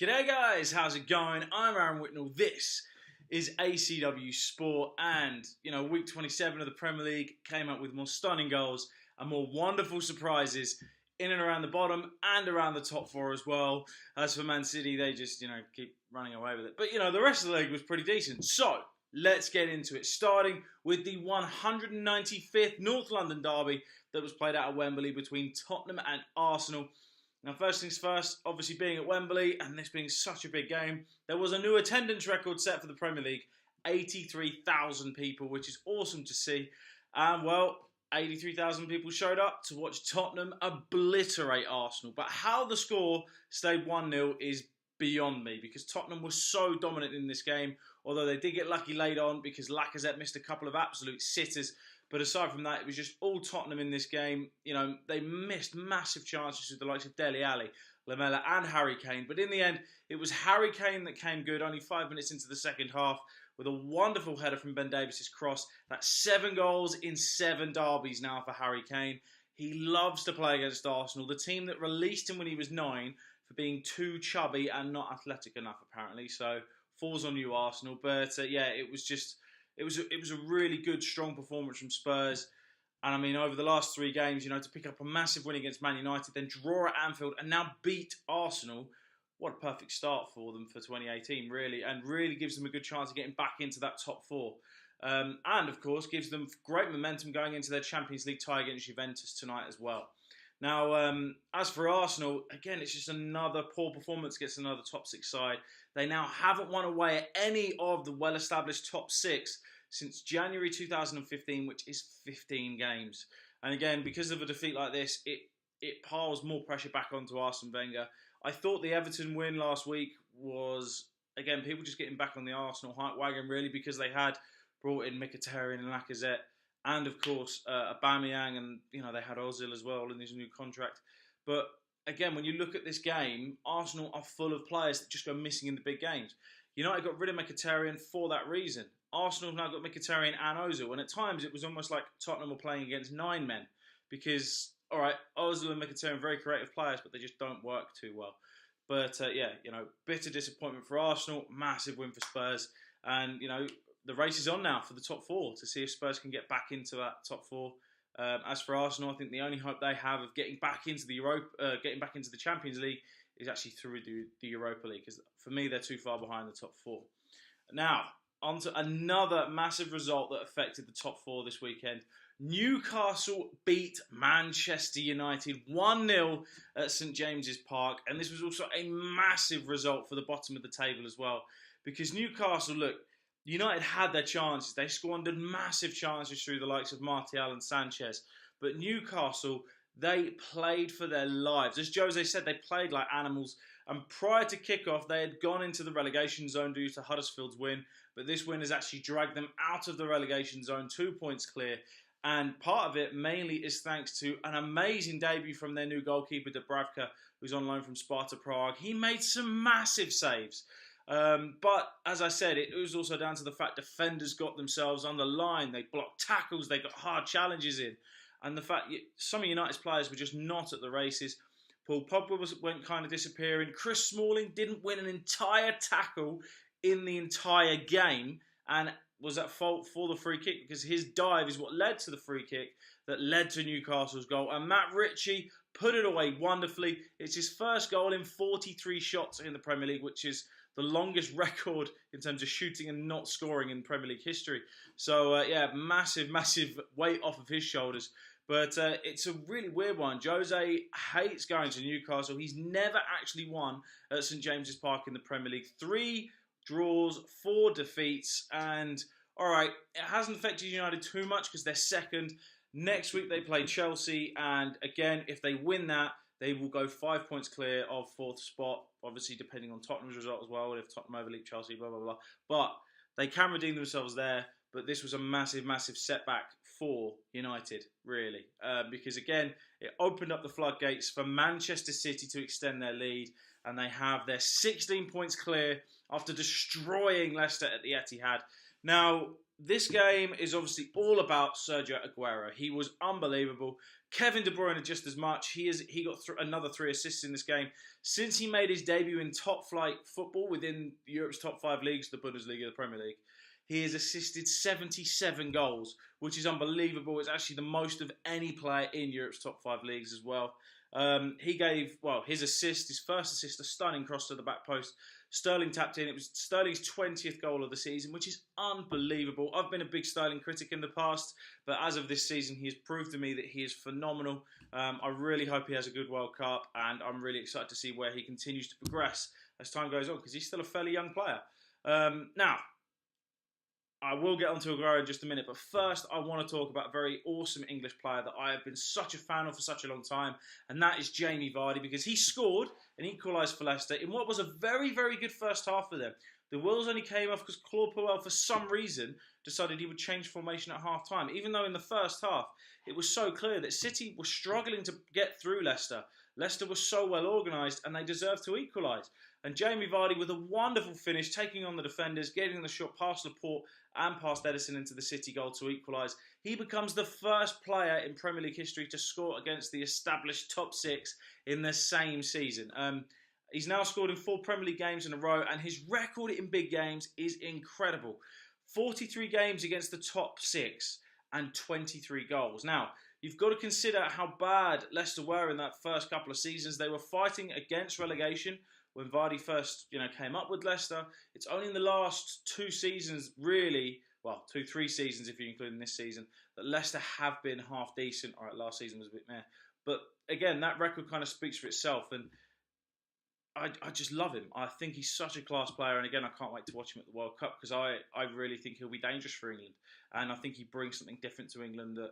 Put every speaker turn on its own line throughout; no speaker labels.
G'day guys, how's it going? I'm Aaron Whitnall. This is ACW Sport, and week 27 of the Premier League came up with more stunning goals and more wonderful surprises in and around the bottom and around the top four as well. As for Man City, they just keep running away with it. But the rest of the league was pretty decent. So let's get into it, starting with the 195th North London derby that was played out at Wembley between Tottenham and Arsenal. Now, first things first, obviously being at Wembley and this being such a big game, there was a new attendance record set for the Premier League, 83,000 people, which is awesome to see. And, 83,000 people showed up to watch Tottenham obliterate Arsenal. But how the score stayed 1-0 is beyond me, because Tottenham was so dominant in this game, although they did get lucky late on because Lacazette missed a couple of absolute sitters. But aside from that, it was just all Tottenham in this game. They missed massive chances with the likes of Dele Alli, Lamela and Harry Kane. But in the end, it was Harry Kane that came good only 5 minutes into the second half with a wonderful header from Ben Davies' cross. That's 7 goals in 7 derbies now for Harry Kane. He loves to play against Arsenal, the team that released him when he was 9 for being too chubby and not athletic enough, apparently. So, falls on you, Arsenal. But, it was just... It was a really good, strong performance from Spurs. And, over the last 3 games, to pick up a massive win against Man United, then draw at Anfield, and now beat Arsenal, what a perfect start for them for 2018, really. And really gives them a good chance of getting back into that top 4. And, of course, gives them great momentum going into their Champions League tie against Juventus tonight as well. Now, as for Arsenal, again, it's just another poor performance against another top 6 side. They now haven't won away at any of the well-established top 6 since January 2015, which is 15 games. And again, because of a defeat like this, it piles more pressure back onto Arsene Wenger. I thought the Everton win last week was, again, people just getting back on the Arsenal hype wagon, really, because they had brought in Mkhitaryan and Lacazette. And, of course, Aubameyang, and, they had Ozil as well in his new contract. But, again, when you look at this game, Arsenal are full of players that just go missing in the big games. United got rid of Mkhitaryan for that reason. Arsenal have now got Mkhitaryan and Ozil. And at times, it was almost like Tottenham were playing against 9 men. Because, all right, Ozil and Mkhitaryan are very creative players, but they just don't work too well. But, bitter disappointment for Arsenal. Massive win for Spurs. And, the race is on now for the top 4 to see if Spurs can get back into that top 4. As for Arsenal, I think the only hope they have of getting back into the Champions League is actually through the Europa League. Because for me, they're too far behind the top 4. Now, on to another massive result that affected the top 4 this weekend. Newcastle beat Manchester United 1-0 at St James's Park. And this was also a massive result for the bottom of the table as well. Because Newcastle, look, United had their chances. They squandered massive chances through the likes of Martial and Sanchez. But Newcastle, they played for their lives. As Jose said, they played like animals. And prior to kickoff, they had gone into the relegation zone due to Huddersfield's win. But this win has actually dragged them out of the relegation zone, 2 points clear. And part of it mainly is thanks to an amazing debut from their new goalkeeper, Dubravka, who's on loan from Sparta Prague. He made some massive saves. But, as I said, it was also down to the fact defenders got themselves on the line. They blocked tackles. They got hard challenges in. And the fact some of United's players were just not at the races. Paul Pogba went kind of disappearing. Chris Smalling didn't win an entire tackle in the entire game and was at fault for the free kick because his dive is what led to the free kick that led to Newcastle's goal. And Matt Ritchie put it away wonderfully. It's his first goal in 43 shots in the Premier League, which is the longest record in terms of shooting and not scoring in Premier League history. So, massive, massive weight off of his shoulders. But it's a really weird one. Jose hates going to Newcastle. He's never actually won at St James's Park in the Premier League. 3 draws, 4 defeats. And, all right, it hasn't affected United too much because they're second. Next week they play Chelsea. And, again, if they win that, they will go 5 points clear of 4th spot, obviously depending on Tottenham's result as well, if Tottenham overleap Chelsea, blah, blah, blah. But they can redeem themselves there, but this was a massive, massive setback for United, really. Because, again, it opened up the floodgates for Manchester City to extend their lead, and they have their 16 points clear after destroying Leicester at the Etihad. Now, this game is obviously all about Sergio Aguero. He was unbelievable. Kevin De Bruyne just as much. He got another 3 assists in this game. Since he made his debut in top-flight football within Europe's top 5 leagues, the Bundesliga, the Premier League, he has assisted 77 goals, which is unbelievable. It's actually the most of any player in Europe's top 5 leagues as well. He gave, his first assist, a stunning cross to the back post. Sterling tapped in. It was Sterling's 20th goal of the season, which is unbelievable. I've been a big Sterling critic in the past, but as of this season, he has proved to me that he is phenomenal. I really hope he has a good World Cup, and I'm really excited to see where he continues to progress as time goes on, because he's still a fairly young player. Now, I will get onto Aguero in just a minute, but first I want to talk about a very awesome English player that I have been such a fan of for such a long time, and that is Jamie Vardy, because he scored and equalised for Leicester in what was a very, very good first half for them. The wheels only came off because Claude Puel, for some reason, decided he would change formation at half-time, even though in the first half it was so clear that City were struggling to get through Leicester. Leicester was so well organised and they deserved to equalise. And Jamie Vardy, with a wonderful finish, taking on the defenders, getting the shot past Laporte and past Ederson into the City goal to equalise. He becomes the first player in Premier League history to score against the established top 6 in the same season. He's now scored in 4 Premier League games in a row, and his record in big games is incredible. 43 games against the top 6 and 23 goals. Now, you've got to consider how bad Leicester were in that first couple of seasons. They were fighting against relegation when Vardy first, came up with Leicester. It's only in the last 2 seasons, really, 3 seasons if you include in this season, that Leicester have been half decent. All right, last season was a bit meh. But again, that record kind of speaks for itself, and I just love him. I think he's such a class player, and again, I can't wait to watch him at the World Cup, because I really think he'll be dangerous for England, and I think he brings something different to England that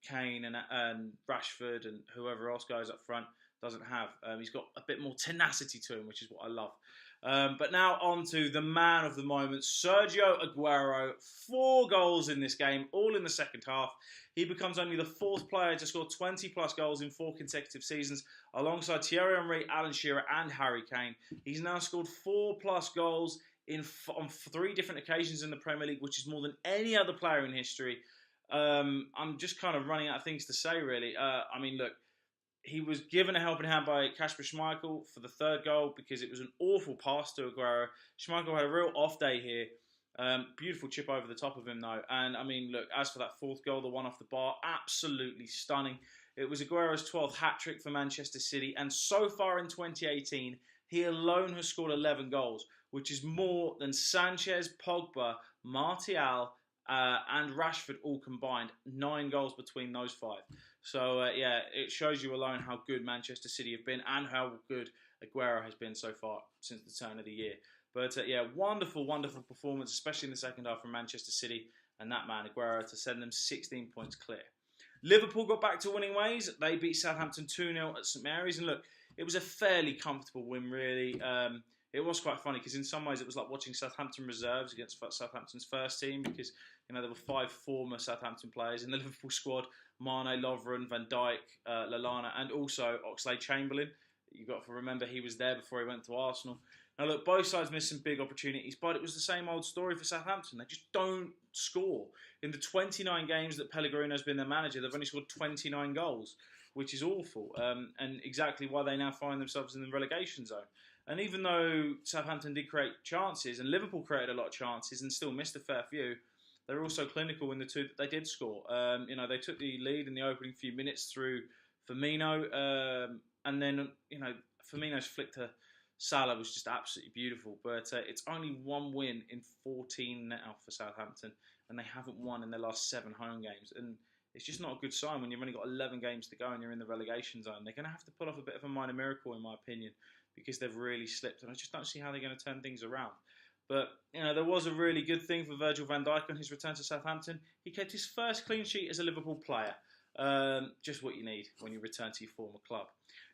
Kane and Rashford and whoever else goes up front doesn't have. He's got a bit more tenacity to him, which is what I love. But now on to the man of the moment, Sergio Aguero. 4 goals in this game, all in the second half. He becomes only the 4th player to score 20-plus goals in 4 consecutive seasons, alongside Thierry Henry, Alan Shearer and Harry Kane. He's now scored 4-plus goals on 3 different occasions in the Premier League, which is more than any other player in history. I'm just kind of running out of things to say, really. Look, he was given a helping hand by Kasper Schmeichel for the 3rd goal, because it was an awful pass to Aguero. Schmeichel had a real off day here. Beautiful chip over the top of him, though. And, look, as for that 4th goal, the one off the bar, absolutely stunning. It was Aguero's 12th hat-trick for Manchester City, and so far in 2018, he alone has scored 11 goals, which is more than Sanchez, Pogba, Martial, and Rashford all combined. 9 goals between those 5. So, it shows you alone how good Manchester City have been and how good Aguero has been so far since the turn of the year. But, wonderful, wonderful performance, especially in the second half from Manchester City and that man, Aguero, to send them 16 points clear. Liverpool got back to winning ways. They beat Southampton 2-0 at St Mary's. And look, it was a fairly comfortable win, really. It was quite funny, because in some ways it was like watching Southampton reserves against Southampton's first team, because there were 5 former Southampton players in the Liverpool squad: Mane, Lovren, Van Dijk, Lallana, and also Oxlade-Chamberlain. You've got to remember he was there before he went to Arsenal. Now look, both sides missed some big opportunities, but it was the same old story for Southampton. They just don't score. In the 29 games that Pellegrino's been their manager, they've only scored 29 goals, which is awful, and exactly why they now find themselves in the relegation zone. And even though Southampton did create chances, and Liverpool created a lot of chances and still missed a fair few, they were also clinical in the 2 that they did score. They took the lead in the opening few minutes through Firmino, and then, Firmino's flick to Salah was just absolutely beautiful. But it's only 1 win in 14 now for Southampton, and they haven't won in their last 7 home games. And it's just not a good sign when you've only got 11 games to go and you're in the relegation zone. They're going to have to pull off a bit of a minor miracle, in my opinion, because they've really slipped, and I just don't see how they're going to turn things around. But, there was a really good thing for Virgil van Dijk on his return to Southampton. He kept his first clean sheet as a Liverpool player. Just what you need when you return to your former club.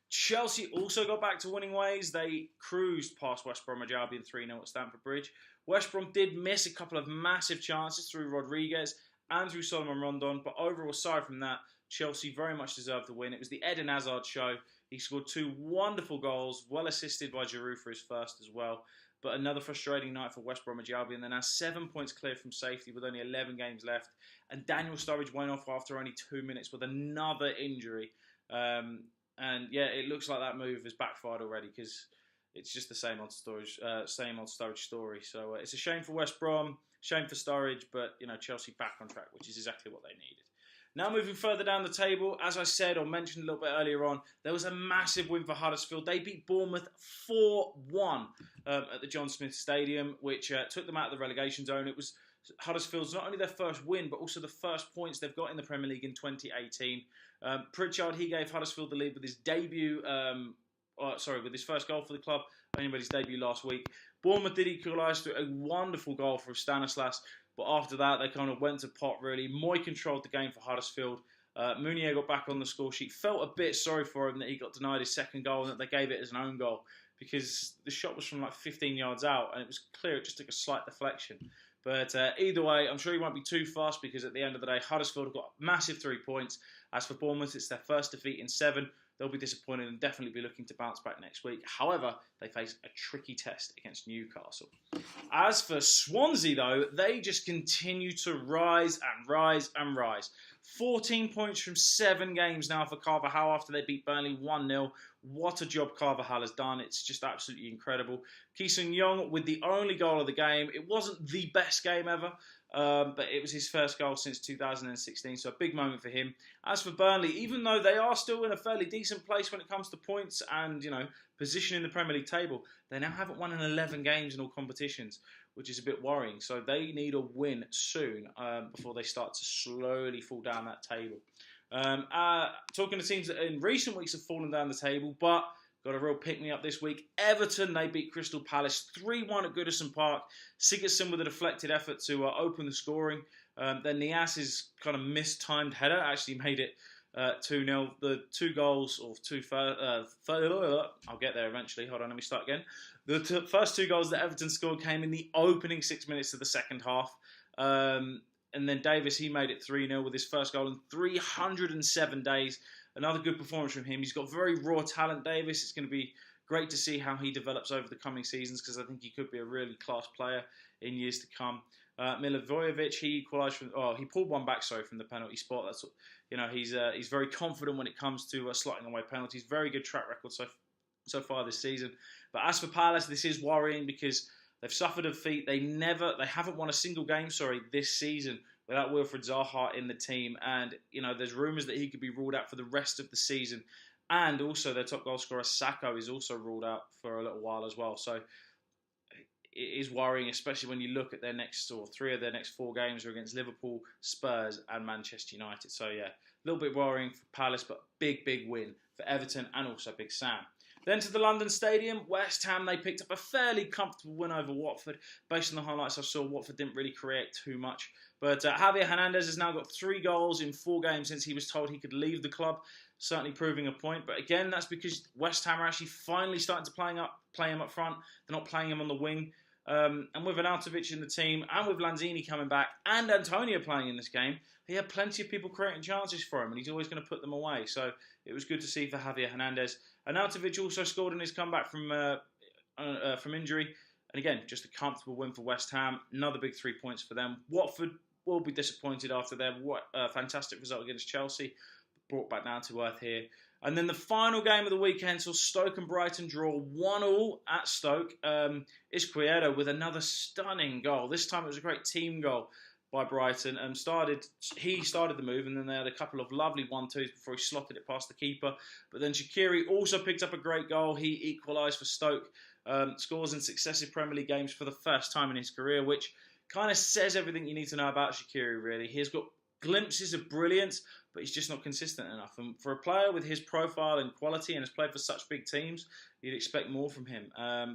Chelsea also got back to winning ways. They cruised past West Bromwich Albion 3-0 at Stamford Bridge. West Brom did miss a couple of massive chances through Rodriguez and through Solomon Rondon, but overall, aside from that, Chelsea very much deserved the win. It was the Eden Hazard show. He scored 2 wonderful goals, well assisted by Giroud for his first as well. But another frustrating night for West Bromwich Albion. They're now 7 points clear from safety with only 11 games left. And Daniel Sturridge went off after only 2 minutes with another injury. And yeah, it looks like that move has backfired already because it's just the same old Sturridge story. So it's a shame for West Brom, shame for Sturridge, but Chelsea back on track, which is exactly what they needed. Now moving further down the table, as I said or mentioned a little bit earlier on, there was a massive win for Huddersfield. They beat Bournemouth 4-1 at the John Smith Stadium, which took them out of the relegation zone. It was Huddersfield's not only their first win, but also the first points they've got in the Premier League in 2018. Pritchard, he gave Huddersfield the lead with his debut, with his first goal for the club, only made his debut last week. Bournemouth did equalise through a wonderful goal from Stanislas, but after that they kind of went to pot really. Moy controlled the game for Huddersfield. Mounier got back on the score sheet. Felt a bit sorry for him that he got denied his second goal and that they gave it as an own goal because the shot was from like 15 yards out and it was clear it just took a slight deflection. But either way, I'm sure he won't be too fast because at the end of the day, Huddersfield have got massive 3 points. As for Bournemouth, it's their first defeat in 7. They'll be disappointed and definitely be looking to bounce back next week. However, they face a tricky test against Newcastle. As for Swansea, though, they just continue to rise and rise and rise. 14 points from 7 games now for Carvajal after they beat Burnley 1-0. What a job Carvajal has done. It's just absolutely incredible. Ki Sung-young with the only goal of the game. It wasn't the best game ever, but it was his first goal since 2016, so a big moment for him. As for Burnley, even though they are still in a fairly decent place when it comes to points and, position in the Premier League table, they now haven't won in 11 games in all competitions, which is a bit worrying. So they need a win soon before they start to slowly fall down that table. Talking to teams that in recent weeks have fallen down the table, but got a real pick-me-up this week. Everton, they beat Crystal Palace 3-1 at Goodison Park. Sigurdsson with a deflected effort to open the scoring. Then Nias's kind of mistimed header actually made it 2-0. The 2 goals, or I'll get there eventually. Hold on, let me start again. The first 2 goals that Everton scored came in the opening 6 minutes of the second half. And then Davis, he made it 3-0 with his first goal in 307 days. Another good performance from him. He's got very raw talent, Davis. It's going to be great to see how he develops over the coming seasons because I think he could be a really class player in years to come. Milivojevic, he equalised he pulled one back, from the penalty spot. That's he's very confident when it comes to slotting away penalties. Very good track record so far this season. But as for Palace, this is worrying because they've suffered a defeat. They haven't won a single game, this season without Wilfried Zaha in the team. And, there's rumours that he could be ruled out for the rest of the season. And also their top goal scorer, Sakho, is also ruled out for a little while as well. So it is worrying, especially when you look at their next 3 of their next 4 games are against Liverpool, Spurs and Manchester United. So, yeah, a little bit worrying for Palace, but big, big win for Everton and also Big Sam. Then to the London Stadium, West Ham, they picked up a fairly comfortable win over Watford. Based on the highlights I saw, Watford didn't really create too much. But Javier Hernandez has now got 3 goals in 4 games since he was told he could leave the club, certainly proving a point. But again, that's because West Ham are actually finally starting to play him up front. They're not playing him on the wing. And with Arnautovic in the team, and with Lanzini coming back, and Antonio playing in this game, he had plenty of people creating chances for him, and he's always going to put them away. So it was good to see for Javier Hernandez. Arnautovic also scored in his comeback from injury. And again, just a comfortable win for West Ham. Another big 3 points for them. Watford will be disappointed after their fantastic result against Chelsea. Brought back down to earth here. And then the final game of the weekend saw Stoke and Brighton draw 1-1 at Stoke. Izquierdo with another stunning goal. This time it was a great team goal by Brighton. He started the move, and then they had a couple of lovely 1-2s before he slotted it past the keeper. But then Shaqiri also picked up a great goal. He equalised for Stoke. Scores in successive Premier League games for the first time in his career, which kind of says everything you need to know about Shaqiri, really. He's got glimpses of brilliance, but he's just not consistent enough. And for a player with his profile and quality and has played for such big teams, you'd expect more from him.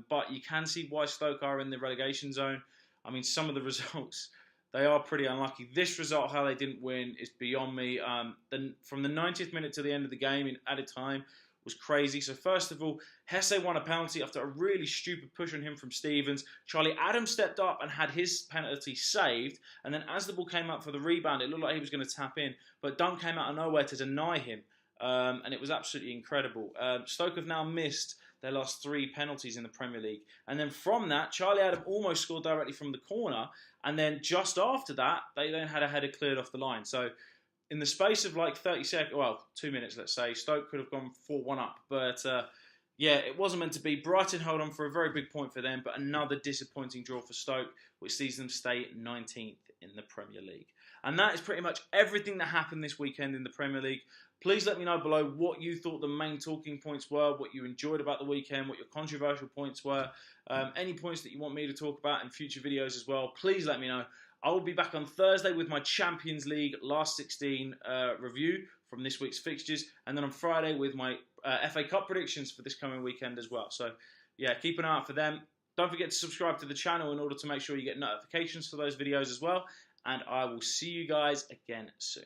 But you can see why Stoke are in the relegation zone. I mean, some of the results, they are pretty unlucky. This result, how they didn't win, is beyond me. From the 90th minute to the end of the game in added time was crazy. So first of all, Hesse won a penalty after a really stupid push on him from Stevens. Charlie Adams stepped up and had his penalty saved. And then as the ball came up for the rebound, it looked like he was going to tap in. But Dunk came out of nowhere to deny him. and it was absolutely incredible. Stoke have now missed their last 3 penalties in the Premier League. And then from that, Charlie Adam almost scored directly from the corner. And then just after that, they then had a header cleared off the line. So in the space of like 30 seconds, well, 2 minutes, let's say, Stoke could have gone 4-1 up. But yeah, it wasn't meant to be. Brighton held on for a very big point for them, but another disappointing draw for Stoke, which sees them stay 19th in the Premier League. And that is pretty much everything that happened this weekend in the Premier League. Please let me know below what you thought the main talking points were, what you enjoyed about the weekend, what your controversial points were, any points that you want me to talk about in future videos as well. Please let me know. I will be back on Thursday with my Champions League last 16 review from this week's fixtures, and then on Friday with my FA Cup predictions for this coming weekend as well. So yeah, keep an eye out for them. Don't forget to subscribe to the channel in order to make sure you get notifications for those videos as well. And I will see you guys again soon.